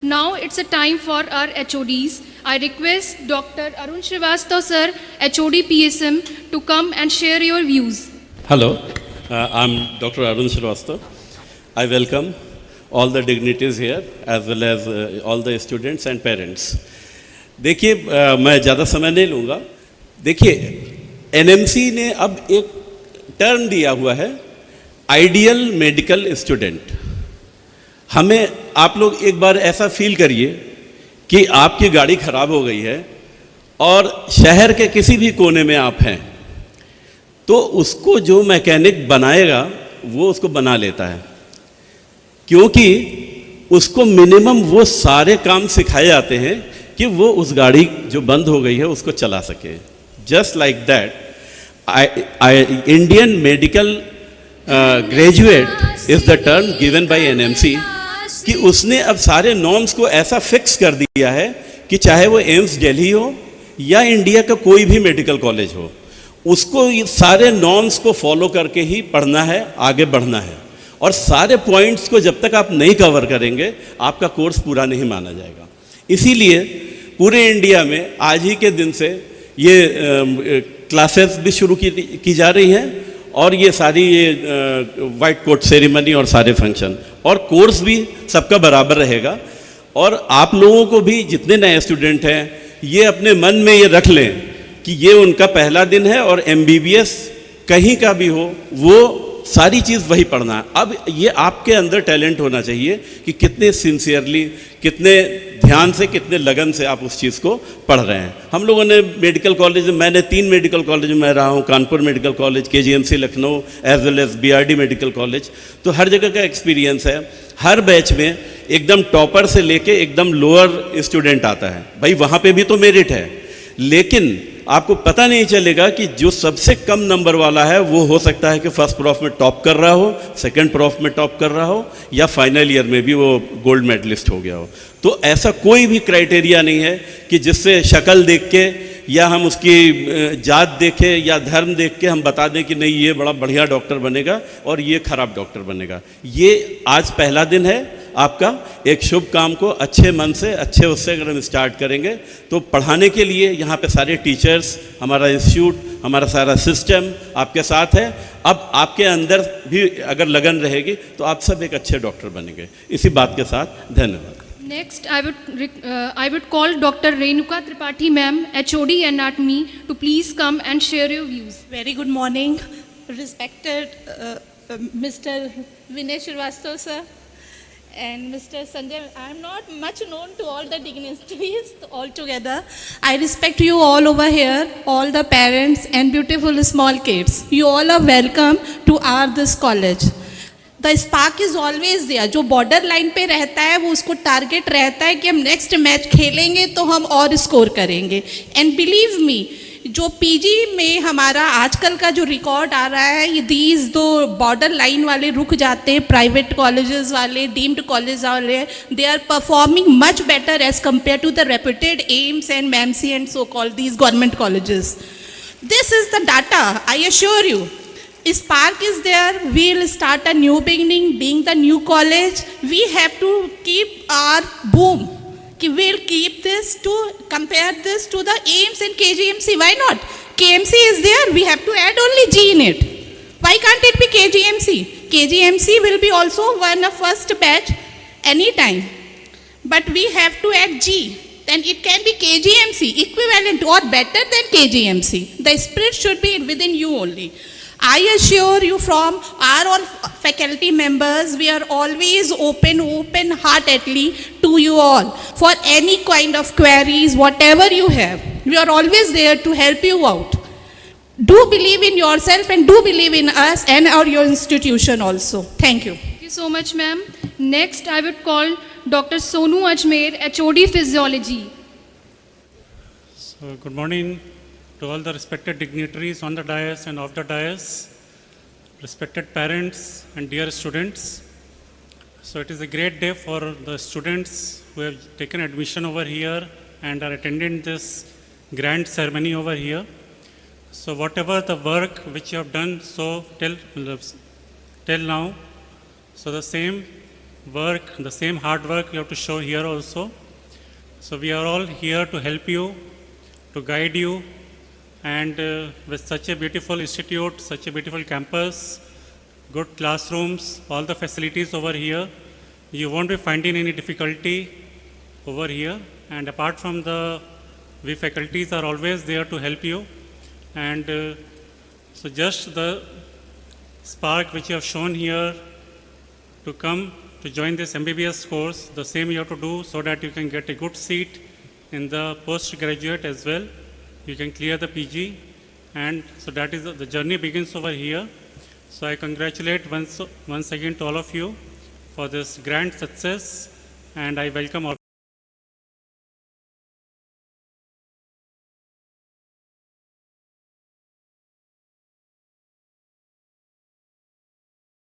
Now it's a time for our HODs. I request Dr. Arun Srivastava sir, HOD PSM, to come and share your views. Hello, I'm Dr. Arun Srivastava. I welcome all the dignitaries here as well as all the students and parents. देखिए मैं ज़्यादा समय नहीं लूँगा. देखिए NMC ने अब एक टर्म दिया हुआ है आइडियल मेडिकल स्टूडेंट. हमें आप लोग एक बार ऐसा फील करिए कि आपकी गाड़ी खराब हो गई है और शहर के किसी भी कोने में आप हैं, तो उसको जो मैकेनिक बनाएगा वो उसको बना लेता है, क्योंकि उसको मिनिमम वो सारे काम सिखाए जाते हैं कि वो उस गाड़ी जो बंद हो गई है उसको चला सके. Just like that Indian medical graduate is the term given by NMC कि उसने अब सारे नॉर्म्स को ऐसा फिक्स कर दिया है कि चाहे वो एम्स दिल्ली हो या इंडिया का कोई भी मेडिकल कॉलेज हो, उसको ये सारे नॉर्म्स को फॉलो करके ही पढ़ना है, आगे बढ़ना है. और सारे पॉइंट्स को जब तक आप नहीं कवर करेंगे आपका कोर्स पूरा नहीं माना जाएगा. इसीलिए पूरे इंडिया में आज ही के दिन से ये क्लासेस भी शुरू की जा रही हैं और ये सारी ये वाइट कोट सेरेमनी और सारे फंक्शन और कोर्स भी सबका बराबर रहेगा. और आप लोगों को भी जितने नए स्टूडेंट हैं ये अपने मन में ये रख लें कि ये उनका पहला दिन है और MBBS कहीं का भी हो वो सारी चीज़ वही पढ़ना है. अब ये आपके अंदर टैलेंट होना चाहिए कि कितने सिंसियरली, कितने ध्यान से, कितने लगन से आप उस चीज़ को पढ़ रहे हैं. हम लोगों ने मेडिकल कॉलेज, मैंने 3 मेडिकल कॉलेज में रहा हूँ, Kanpur medical college, KGMC Lucknow as well as BRD medical college, तो हर जगह का एक्सपीरियंस है. हर बैच में एकदम टॉपर से लेके एकदम लोअर स्टूडेंट आता है. भाई वहाँ पे भी तो मेरिट है, लेकिन आपको पता नहीं चलेगा कि जो सबसे कम नंबर वाला है वो हो सकता है कि फर्स्ट प्रॉफ में टॉप कर रहा हो, सेकंड प्रॉफ में टॉप कर रहा हो या फाइनल ईयर में भी वो गोल्ड मेडलिस्ट हो गया हो. तो ऐसा कोई भी क्राइटेरिया नहीं है कि जिससे शक्ल देख के या हम उसकी जात देखे या धर्म देख के हम बता दें कि नहीं ये बड़ा बढ़िया डॉक्टर बनेगा और ये खराब डॉक्टर बनेगा. ये आज पहला दिन है आपका. एक शुभ काम को अच्छे मन से, अच्छे उससे अगर हम स्टार्ट करेंगे तो पढ़ाने के लिए यहाँ पे सारे टीचर्स, हमारा इंस्टीट्यूट, हमारा सारा सिस्टम आपके साथ है. अब आपके अंदर भी अगर लगन रहेगी तो आप सब एक अच्छे डॉक्टर बनेंगे. इसी बात के साथ धन्यवाद. Next, I would call Dr. Renuka Tripathi ma'am, HOD Anatomy, to please come and share your views. Very good morning, respected Mr. Vinay Srivastava sir and Mr. Sanjay. I am not much known to all the dignitaries altogether. I respect you all over here, all the parents and beautiful small kids. You all are welcome to this college. The spark is always there. जो border line पे रहता है वो उसको target रहता है कि हम नेक्स्ट मैच खेलेंगे तो हम और स्कोर करेंगे. एंड बिलीव मी, जो PG में हमारा आजकल का जो रिकॉर्ड आ रहा है, ये दीज दो बॉर्डर लाइन वाले रुक जाते हैं, प्राइवेट कॉलेजेस वाले, डीम्ड कॉलेज वाले, they are performing much better as compared to the reputed AIIMS and MAMC and so called these government colleges. This is the data, I assure you. Spark is there. We'll start a new beginning. Being the new college, we have to keep our boom. We'll keep this to compare this to the AIMS and KGMC. Why not? KMC is there. We have to add only G in it. Why can't it be KGMC? KGMC will be also one of first batch anytime. But we have to add G. Then it can be KGMC, equivalent or better than KGMC. The spirit should be within you only. I assure you from our all faculty members, we are always open-heartedly to you all for any kind of queries, whatever you have. We are always there to help you out. Do believe in yourself and do believe in us and your institution also. Thank you. Thank you so much, ma'am. Next, I would call Dr. Sonu Ajmer, HOD Physiology. So, good morning to all the respected dignitaries on the dais and off the dais, respected parents and dear students. So it is a great day for the students who have taken admission over here and are attending this grand ceremony over here. So whatever the work which you have done so till now, so the same work, the same hard work you have to show here also. So we are all here to help you, to guide you, and with such a beautiful institute, such a beautiful campus, good classrooms, all the facilities over here, you won't be finding any difficulty over here. And apart from we faculties are always there to help you. And so just the spark which you have shown here to come to join this MBBS course, the same you have to do so that you can get a good seat in the postgraduate as well. You can clear the PG, and so that is the journey begins over here. So I congratulate once again to all of you for this grand success, and I welcome all.